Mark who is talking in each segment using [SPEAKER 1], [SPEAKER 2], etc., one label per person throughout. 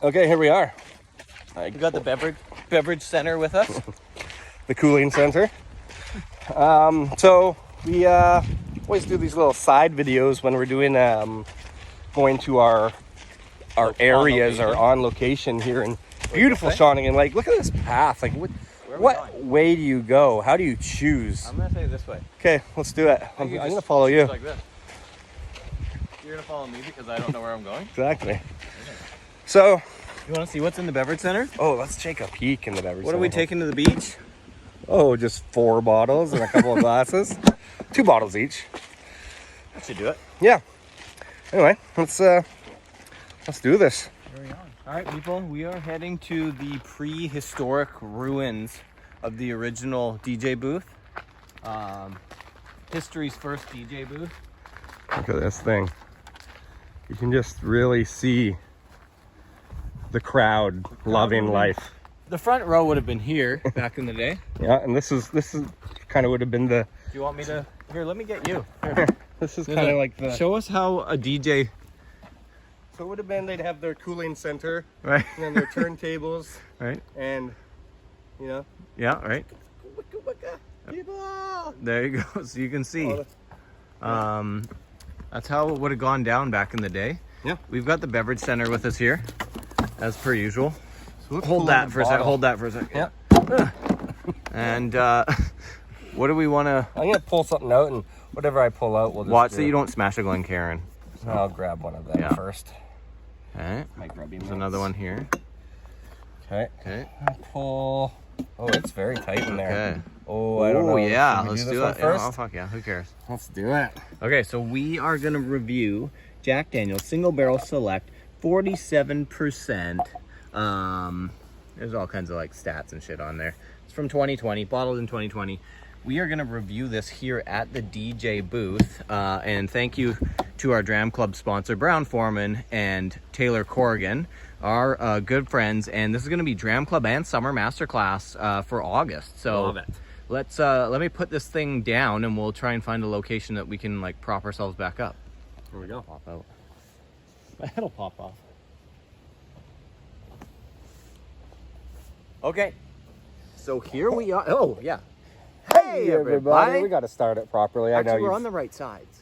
[SPEAKER 1] Okay, here we are.
[SPEAKER 2] We got the beverage center with us.
[SPEAKER 1] The cooling center. So we always do these little side videos when we're doing going to our areas or on location here in beautiful Shawnigan Lake. Look at this path. Like what way do you go? How do you choose?
[SPEAKER 2] I'm gonna say this way.
[SPEAKER 1] Okay, let's do it. I'm gonna follow you.
[SPEAKER 2] Like this. You're gonna follow me because I don't know where I'm going.
[SPEAKER 1] Exactly. So
[SPEAKER 2] you want to see what's in the beverage center?
[SPEAKER 1] Oh, let's take a peek in the beverage center.
[SPEAKER 2] What are we taking to the beach?
[SPEAKER 1] Oh, just 4 bottles and a couple of glasses. 2 bottles each.
[SPEAKER 2] That should do it.
[SPEAKER 1] Yeah. Anyway, let's do this.
[SPEAKER 2] Very on. All right, people, we are heading to the prehistoric ruins of the original DJ booth. History's first DJ booth.
[SPEAKER 1] Look at this thing. You can just really see the crowd loving life.
[SPEAKER 2] The front row would have been here back in the day.
[SPEAKER 1] Yeah, and this is kind of would have been the.
[SPEAKER 2] Do you want me to? Here, let me get you.
[SPEAKER 1] This is kind of like the.
[SPEAKER 2] Show us how a DJ.
[SPEAKER 1] So it would have been they'd have their cooling center,
[SPEAKER 2] right,
[SPEAKER 1] and then their turntables,
[SPEAKER 2] right,
[SPEAKER 1] and you know.
[SPEAKER 2] Yeah, right.
[SPEAKER 1] People.
[SPEAKER 2] There you go. So you can see. That's how it would have gone down back in the day.
[SPEAKER 1] Yeah.
[SPEAKER 2] We've got the beverage center with us here, as per usual.
[SPEAKER 1] So
[SPEAKER 2] Hold that for a second. Hold that for a second.
[SPEAKER 1] Yeah.
[SPEAKER 2] And what do we want to?
[SPEAKER 1] I'm gonna pull something out, and whatever I pull out, we'll just
[SPEAKER 2] watch that you don't smash a Glencairn.
[SPEAKER 1] So I'll grab one of them first.
[SPEAKER 2] Okay. There's another one here.
[SPEAKER 1] Okay.
[SPEAKER 2] Okay.
[SPEAKER 1] I'll pull. Oh, it's very tight in there.
[SPEAKER 2] Okay.
[SPEAKER 1] Oh, I don't know.
[SPEAKER 2] Yeah,
[SPEAKER 1] let's
[SPEAKER 2] do it.
[SPEAKER 1] First?
[SPEAKER 2] Yeah, oh, fuck yeah. Who cares?
[SPEAKER 1] Let's do it.
[SPEAKER 2] Okay, so we are gonna review Jack Daniel's Single Barrel Select, 47%. There's all kinds of like stats and shit on there. It's from 2020, bottled in 2020. We are gonna review this here at the DJ booth, and thank you to our Dram Club sponsor, Brown Foreman and Taylor Corrigan, our good friends. And this is gonna be Dram Club and Summer Masterclass for August. So
[SPEAKER 1] love it.
[SPEAKER 2] Let's let me put this thing down, and we'll try and find a location that we can like prop ourselves back up.
[SPEAKER 1] Here we go.
[SPEAKER 2] Pop out. My head'll pop off. Okay, so here we are. Oh yeah. Hey everybody.
[SPEAKER 1] We got to start it properly.
[SPEAKER 2] Actually,
[SPEAKER 1] I know
[SPEAKER 2] we're on the right sides.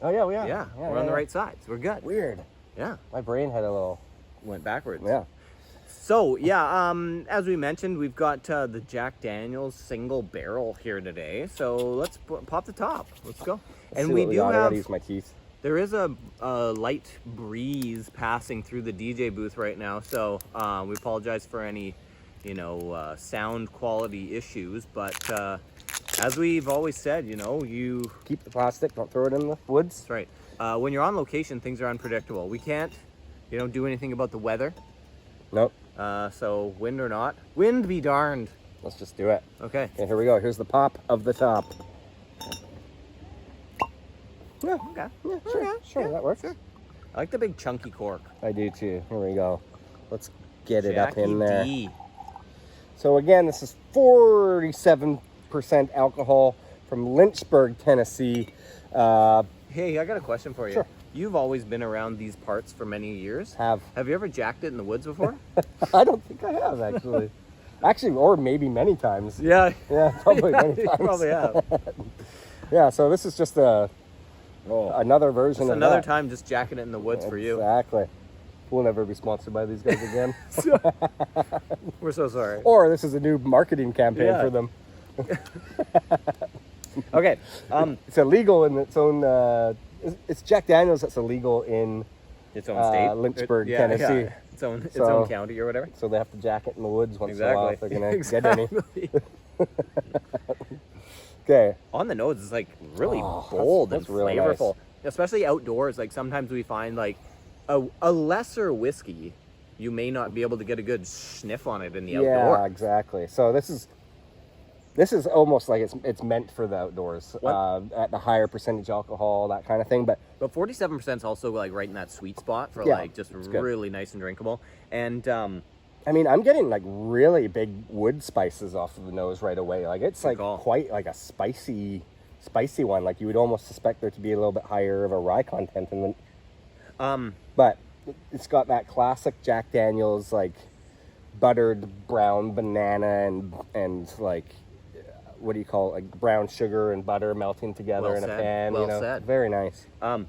[SPEAKER 1] Oh yeah, we are.
[SPEAKER 2] Yeah, we're on the right sides. We're good.
[SPEAKER 1] Weird.
[SPEAKER 2] Yeah.
[SPEAKER 1] My brain had a little
[SPEAKER 2] Went backwards.
[SPEAKER 1] Yeah.
[SPEAKER 2] So yeah, as we mentioned, we've got the Jack Daniel's Single Barrel here today. So let's pop the top. Let's go.
[SPEAKER 1] And we do have. I gotta use my teeth.
[SPEAKER 2] There is a light breeze passing through the DJ booth right now, so we apologize for any, sound quality issues. But as we've always said, you
[SPEAKER 1] keep the plastic, don't throw it in the woods.
[SPEAKER 2] That's right. When you're on location, things are unpredictable. We can't, do anything about the weather.
[SPEAKER 1] Nope.
[SPEAKER 2] So wind or not, wind be darned.
[SPEAKER 1] Let's just do it.
[SPEAKER 2] Okay.
[SPEAKER 1] Okay, here we go. Here's the pop of the top. Yeah.
[SPEAKER 2] Okay.
[SPEAKER 1] Yeah, sure.
[SPEAKER 2] Yeah,
[SPEAKER 1] That works.
[SPEAKER 2] Sure. I like the big chunky cork.
[SPEAKER 1] I do too. Here we go. Let's get it up
[SPEAKER 2] Jackie
[SPEAKER 1] in there.
[SPEAKER 2] D.
[SPEAKER 1] So again, this is 47% alcohol from Lynchburg, Tennessee.
[SPEAKER 2] Hey, I got a question for you.
[SPEAKER 1] Sure.
[SPEAKER 2] You've always been around these parts for many years.
[SPEAKER 1] Have
[SPEAKER 2] you ever jacked it in the woods before?
[SPEAKER 1] I don't think I have, actually. Actually, or maybe many times.
[SPEAKER 2] Yeah.
[SPEAKER 1] Yeah, probably many times.
[SPEAKER 2] You probably have.
[SPEAKER 1] Yeah, so this is just another version
[SPEAKER 2] Just
[SPEAKER 1] of
[SPEAKER 2] another
[SPEAKER 1] that.
[SPEAKER 2] time just jacking it in the woods for you.
[SPEAKER 1] Exactly. We'll never be sponsored by these guys again.
[SPEAKER 2] We're so sorry.
[SPEAKER 1] Or this is a new marketing campaign for them.
[SPEAKER 2] Okay.
[SPEAKER 1] It's illegal in its own... it's Jack Daniel's that's illegal in
[SPEAKER 2] its own state,
[SPEAKER 1] Lynchburg, Tennessee.
[SPEAKER 2] Yeah. Its own county or whatever.
[SPEAKER 1] So they have to jack it in the woods once in a while if they're gonna get any. Okay.
[SPEAKER 2] On the nose, it's like really bold
[SPEAKER 1] that's
[SPEAKER 2] and
[SPEAKER 1] really
[SPEAKER 2] flavorful,
[SPEAKER 1] nice.
[SPEAKER 2] Especially outdoors. Like sometimes we find like a lesser whiskey, you may not be able to get a good sniff on it in the outdoors.
[SPEAKER 1] Yeah, exactly. So this is almost like it's meant for the outdoors, at the higher percentage alcohol, that kind of thing. But
[SPEAKER 2] 47% is also like right in that sweet spot for like just really nice and drinkable. And
[SPEAKER 1] I mean, I'm getting like really big wood spices off of the nose right away. Like it's like quite like a spicy one. Like you would almost suspect there to be a little bit higher of a rye content in the. But it's got that classic Jack Daniels like buttered brown banana and like what do you call it? Like brown sugar and butter melting together
[SPEAKER 2] Well
[SPEAKER 1] in
[SPEAKER 2] said.
[SPEAKER 1] a pan.
[SPEAKER 2] Well
[SPEAKER 1] you know,
[SPEAKER 2] said.
[SPEAKER 1] very nice.
[SPEAKER 2] And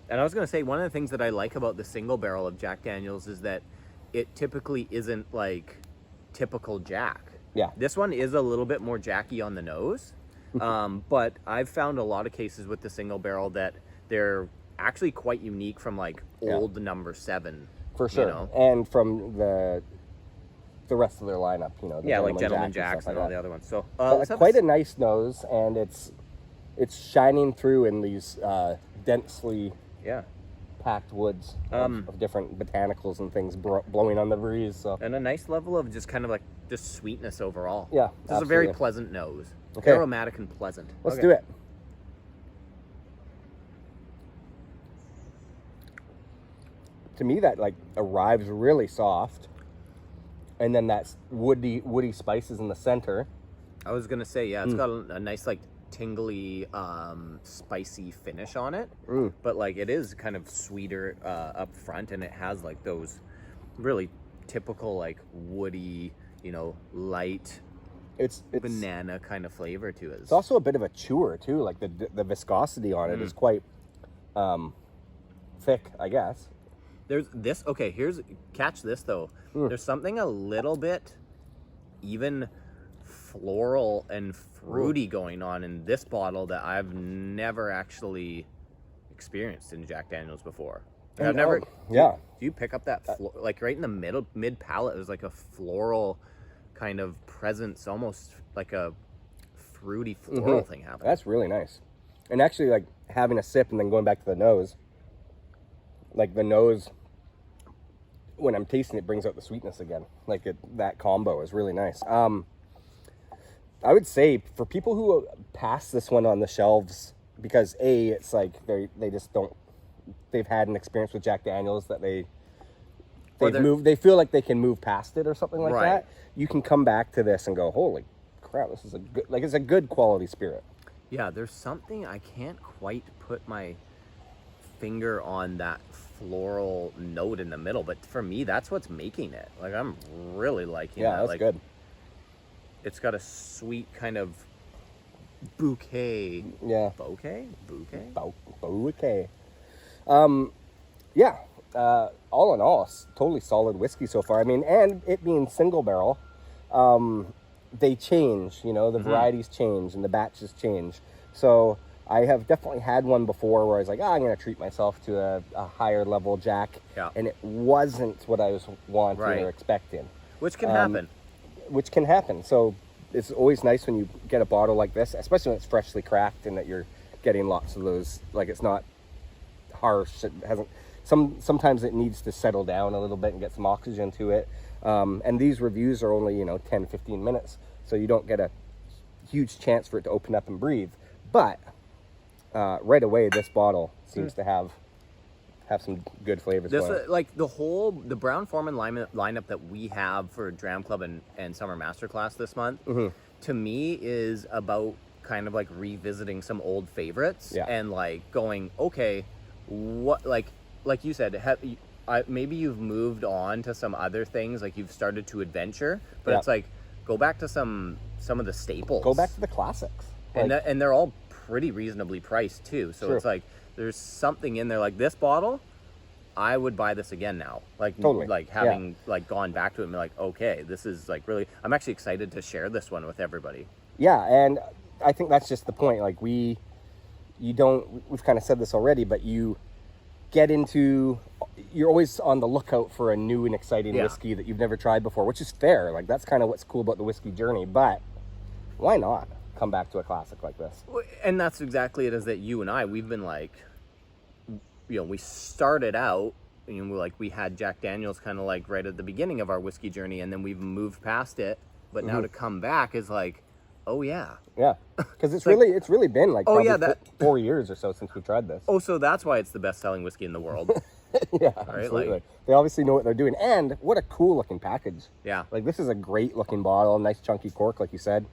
[SPEAKER 2] I was gonna say, one of the things that I like about the single barrel of Jack Daniels is that it typically isn't like typical Jack.
[SPEAKER 1] Yeah.
[SPEAKER 2] This one is a little bit more Jacky on the nose, but I've found a lot of cases with the single barrel that they're actually quite unique from like old number 7.
[SPEAKER 1] For sure.
[SPEAKER 2] You know?
[SPEAKER 1] And from the rest of their lineup, you know. The
[SPEAKER 2] Yeah, like Gentleman
[SPEAKER 1] Jack
[SPEAKER 2] Jacks
[SPEAKER 1] stuff
[SPEAKER 2] and
[SPEAKER 1] like
[SPEAKER 2] all
[SPEAKER 1] that.
[SPEAKER 2] the other ones. So
[SPEAKER 1] But quite a nice nose, and it's shining through in these densely
[SPEAKER 2] yeah.
[SPEAKER 1] packed woods of different botanicals and things blowing on the breeze. So
[SPEAKER 2] And a nice level of just kind of like just sweetness overall.
[SPEAKER 1] Yeah,
[SPEAKER 2] This is a very
[SPEAKER 1] absolutely.
[SPEAKER 2] pleasant nose.
[SPEAKER 1] Okay.
[SPEAKER 2] Aromatic and pleasant.
[SPEAKER 1] let's
[SPEAKER 2] Okay.
[SPEAKER 1] do it. To me, that like arrives really soft, and then that's woody spices in the center.
[SPEAKER 2] I was gonna say, yeah, it's got a nice like tingly, spicy finish on it, but like it is kind of sweeter up front, and it has like those really typical like woody, you know, light
[SPEAKER 1] It's
[SPEAKER 2] banana kind of flavor to it.
[SPEAKER 1] It's also a bit of a chewer too. Like the viscosity on it is quite thick, I guess.
[SPEAKER 2] There's this. Okay, catch this though. There's something a little bit even floral and fruity going on in this bottle that I've never actually experienced in Jack Daniels before. Like, I've never.
[SPEAKER 1] Yeah.
[SPEAKER 2] Do you pick up that like right in the mid palate? There's like a floral kind of presence, almost like a fruity floral thing happening.
[SPEAKER 1] That's really nice. And actually, like having a sip and then going back to the nose, like the nose, when I'm tasting it, brings out the sweetness again. Like that combo is really nice. I would say for people who pass this one on the shelves, because it's like they just don't, they've had an experience with Jack Daniels that they feel like they can move past it or something like
[SPEAKER 2] Right.
[SPEAKER 1] that. You can come back to this and go, holy crap, this is it's a good quality spirit.
[SPEAKER 2] Yeah, there's something I can't quite put my finger on that floral note in the middle, but for me, that's what's making it. Like I'm really liking
[SPEAKER 1] Yeah,
[SPEAKER 2] that.
[SPEAKER 1] that's
[SPEAKER 2] Like,
[SPEAKER 1] good.
[SPEAKER 2] It's got a sweet kind of bouquet.
[SPEAKER 1] Yeah.
[SPEAKER 2] Bouquet?
[SPEAKER 1] Okay. Yeah. All in all, totally solid whiskey so far. I mean, and it being single barrel, they change, you know, the varieties change and the batches change. So I have definitely had one before where I was like, I'm going to treat myself to a higher level Jack.
[SPEAKER 2] Yeah.
[SPEAKER 1] And it wasn't what I was wanting
[SPEAKER 2] Right.
[SPEAKER 1] or expecting.
[SPEAKER 2] Which can happen.
[SPEAKER 1] Which can happen. So it's always nice when you get a bottle like this, especially when it's freshly cracked and that you're getting lots of those, like it's not harsh. It hasn't, sometimes it needs to settle down a little bit and get some oxygen to it. And these reviews are only, 10, 15 minutes. So you don't get a huge chance for it to open up and breathe. But right away, this bottle seems to have some good flavors.
[SPEAKER 2] This
[SPEAKER 1] going.
[SPEAKER 2] like the Brown Forman lineup that we have for Dram Club and Summer Masterclass this month, to me is about kind of like revisiting some old favorites and like going, okay, what like you said, maybe you've moved on to some other things, like you've started to adventure, but it's like go back to some of the staples.
[SPEAKER 1] Go back to the classics.
[SPEAKER 2] And they're all pretty reasonably priced too. So
[SPEAKER 1] True.
[SPEAKER 2] it's like there's something in there. Like this bottle, I would buy this again now. Like
[SPEAKER 1] Totally.
[SPEAKER 2] like having like gone back to it and be like, okay, this is like really. I'm actually excited to share this one with everybody.
[SPEAKER 1] Yeah, and I think that's just the point. Like we've kind of said this already, but you're always on the lookout for a new and exciting whiskey that you've never tried before, which is fair. Like that's kind of what's cool about the whiskey journey. But why not come back to a classic like this?
[SPEAKER 2] And that's exactly it. Is that you and I? We've been like, we started out. We had Jack Daniels kind of like right at the beginning of our whiskey journey, and then we've moved past it. But now to come back is like, oh yeah.
[SPEAKER 1] Yeah, because it's really been like probably 4 years or so since we tried this.
[SPEAKER 2] Oh, so that's why it's the best-selling whiskey in the world.
[SPEAKER 1] Yeah, absolutely.
[SPEAKER 2] like-
[SPEAKER 1] They obviously know what they're doing, and what a cool looking package.
[SPEAKER 2] Yeah.
[SPEAKER 1] Like this is a great looking bottle, nice chunky cork, like you said.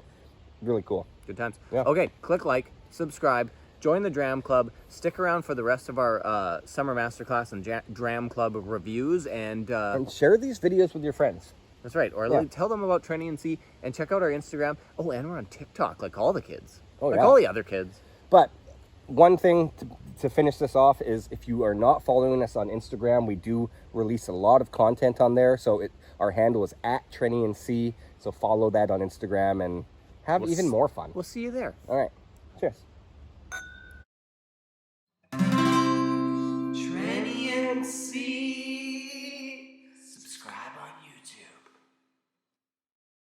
[SPEAKER 1] Really cool.
[SPEAKER 2] Good times.
[SPEAKER 1] Yeah.
[SPEAKER 2] Okay, click like, subscribe, Join the Dram Club. Stick around for the rest of our summer masterclass and Dram Club reviews. And
[SPEAKER 1] share these videos with your friends.
[SPEAKER 2] that's right. Or like, tell them about Training and See, and check out our Instagram. Oh, and we're on TikTok, like all the kids.
[SPEAKER 1] Oh,
[SPEAKER 2] like
[SPEAKER 1] yeah.
[SPEAKER 2] all the other kids.
[SPEAKER 1] But one thing to finish this off is if you are not following us on Instagram, we do release a lot of content on there. So our handle is @TrainingandC. So follow that on Instagram and have even more fun.
[SPEAKER 2] We'll see you there.
[SPEAKER 1] All right. Cheers.